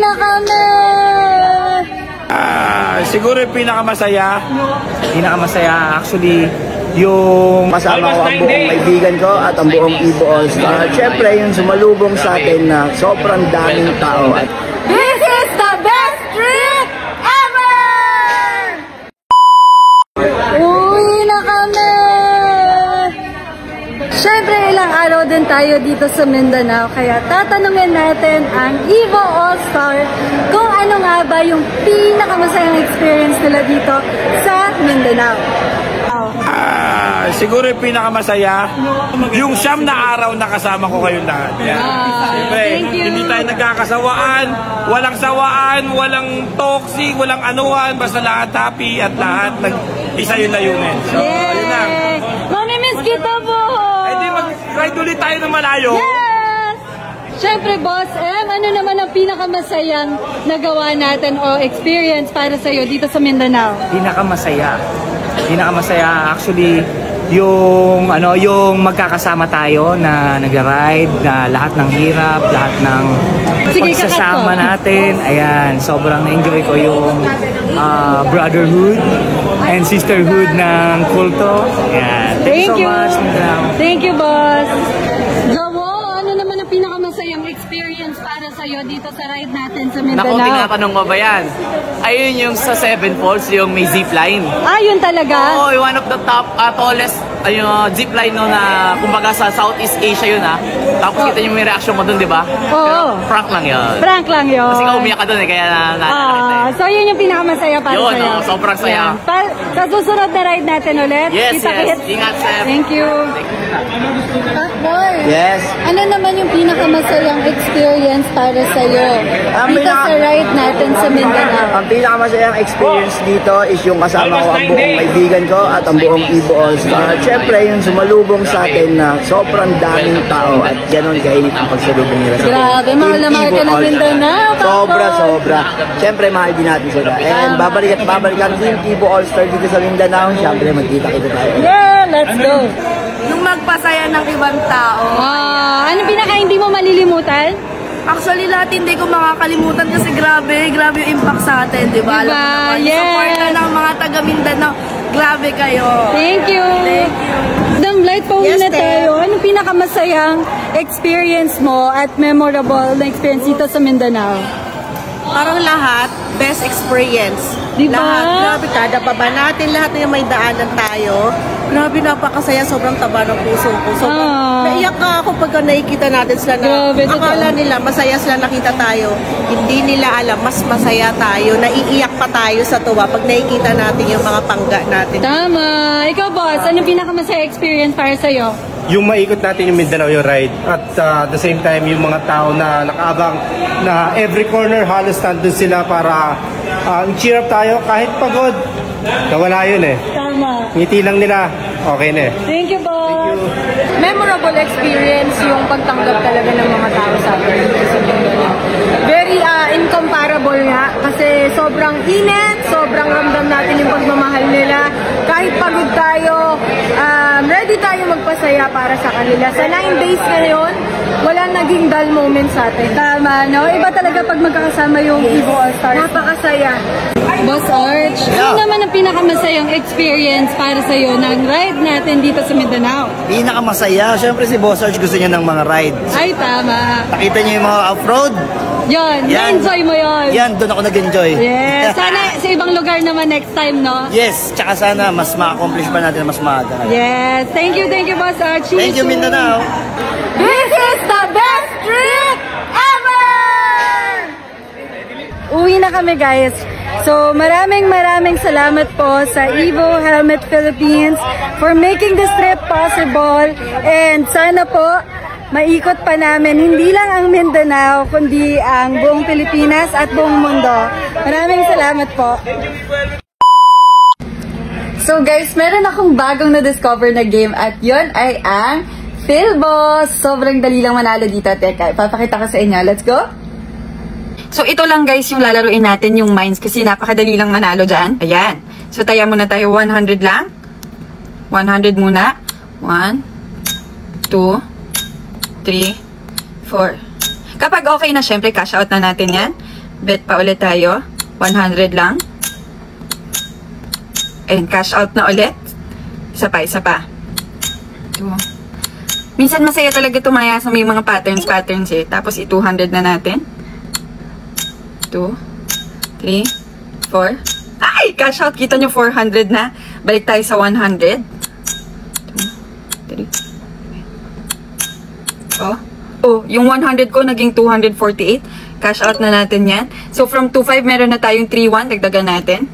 na kami! Siguro yung pinakamasaya. Pinakamasaya actually yung kasama ko ang buong kaibigan ko at ang buong Evo All-Star. Siyempre yung sumalubong sa atin na sobrang daming tao. At This is the best trip ever! Uwi na kami! Siyempre ilang araw din tayo dito sa Mindanao, kaya tatanungin natin ang Evo All-Star kung ano nga ba yung pinakamasayang experience nila dito sa Mindanao. Siguro yung pinakamasaya, yung 9 na araw na kasama ko kayong lahat. Siyempre, hindi tayo nagkakasawaan, walang sawaan, walang toxic, walang anuhan, basta lahat happy at lahat isa yung layunin. So, ayun lang. Mamimiss kita po! Eh di mag-ride ulit tayo ng malayo. Yes! Siyempre, Boss M, ano naman ang pinakamasayang nagawa natin o experience para sa'yo dito sa Mindanao? Pinakamasaya actually yung magkakasama tayo na nag-ride, na lahat ng hirap, lahat ng pagsasama natin. Ayan, sobrang na-enjoy ko yung brotherhood and sisterhood ng kulto. Ayan, thank you so much. Thank you, boss. Jawo, ano naman ang pinakamasayang experience para sa'yo dito sa ride natin sa Mindanao? Naku, tinatanong mo ba yan? Ayun yung sa Seven Falls, yung may zipline. Ah, yun talaga? Oo, one of the top, tallest zipline no, na kumbaga sa Southeast Asia yun ha. Tapos kita yung may reaction mo dun, di ba? Oo. Prank lang yun. Prank lang yun. Kasi ikaw umiyak ka dun kaya na so yun yung pinakamasaya para yun, sa'yo? Yun, sobrang saya. Sa susunod na ride natin ulit? Yes. Ingat, Sir. Thank you. Boy, yes. Ano naman yung pinakamasayang experience para sa'yo dito sa ride natin sa Mindanao? Ang pinakamasayang experience dito is yung kasama ko ang buong kaibigan ko at ang buong Evo All-Star. Siyempre yung sumalubong sa atin na sobrang daming tao at gano'n kainit ang pagsalubong nila sa atin. Grabe, mahal na mahal ka ng Mindanao. Sobra. Siyempre mahal din natin sila. And babalik din Evo All-Star dito sa Mindanao. Siyempre magkita-kita tayo. Yeah, let's go. Yung magpasaya ng ibang tao. Ano pinaka hindi mo malilimutan? Actually, lahat hindi ko makakalimutan kasi grabe yung impact sa atin, di ba? Diba? Yes. Support na ng mga taga Mindanao. Grabe kayo. Thank you. Dam light pa na tayo. Ano pinakamasayang experience mo at memorable na experience dito sa Mindanao? Parang lahat, best experience. Diba? Lahat, grabe, kada baba natin, lahat na yung may daanan tayo. Grabe, napakasaya, sobrang taba ng puso ko. Naiyak ka ako pagka nakikita natin sila na akala nila masaya sila nakita tayo. Hindi nila alam, mas masaya tayo. Naiiyak pa tayo sa tuwa pag nakikita natin yung mga pangga natin. Tama. Ikaw, boss, ano pinakamasaya experience para sa'yo? Yung maikot natin yung Mindanao yung ride at the same time yung mga tao na nakaabang na every corner halos nandun sila para cheer up tayo kahit pagod. Nawala yun eh. Tama. Ngiti lang nila. Okay na eh. Thank you, boss. Thank you. Memorable experience yung pagtanggap talaga ng mga tao sa atin dito sa Mindanao. Very incomparable nga kasi sobrang init, sobrang ramdam natin yung pagmamahal nila. Kahit pagod tayo, ready tayo magpasaya para sa kanila. Sa 9 days ngayon, walang naging dull moment sa atin. Tama, no? Iba talaga pag magkakasama yung Evo All-Stars. Napakasaya. Boss Arch, ano naman ang pinakamasayang experience para sa'yo ng ride natin dito sa Mindanao? Pinakamasaya, syempre si Boss Arch gusto niya ng mga rides. Ay, tama. Nakita niyo yung mga off-road? Yan, na-enjoy mo yun. Yan, doon ako nag-enjoy. Yes, sana sa ibang lugar naman next time, no? Yes, tsaka sana mas ma-accomplish pa natin mas maaga. Yes, thank you, Boss Arch. Thank you, Mindanao. This is the best trip ever! Uwi na kami, guys. So, maraming salamat po sa Evo Helmet Philippines for making this trip possible. And sana po, maikot pa namin hindi lang ang Mindanao, kundi ang buong Pilipinas at buong mundo. Maraming salamat po. So guys, meron akong bagong na-discover na game at yon ay ang Philboss. Sobrang dali lang manalo dito. Teka, ipapakita ko sa inyo. Let's go! So ito lang guys yung lalaruin natin, yung mines, kasi napakadali lang manalo dyan. Ayan. So taya muna tayo, 100 lang. 100 muna. 1, 2, 3, 4. Kapag okay na, syempre cash out na natin yan. Bet pa ulit tayo. 100 lang. And cash out na ulit. Isa pa, isa pa. Minsan masaya talaga tumaya sa may mga patterns eh. Tapos i-200 na natin. 2, 3, 4. Ay! Cash out. Kita nyo 400 na. Balik tayo sa 100. 2, 3. Oh, yung 100 ko naging 248. Cash out na natin yan. So, from 2.5 meron na tayong 3.1. Dagdagan natin.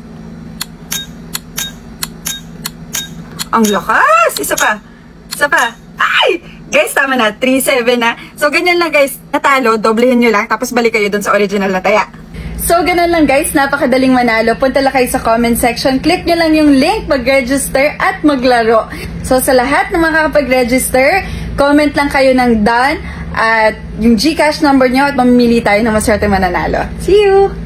Ang lakas! Isa pa. Isa pa. Ay! Guys, tama na. 3.7 na. So, ganyan lang guys. Natalo, doblehin nyo lang. Tapos balik kayo dun sa original na taya. So, ganun lang guys. Napakadaling manalo. Punta lang kayo sa comment section. Click nyo lang yung link, mag-register at maglaro. So, sa lahat na makakapag-register, comment lang kayo ng done at yung GCash number nyo at mamimili tayo ng maswerte mananalo. See you!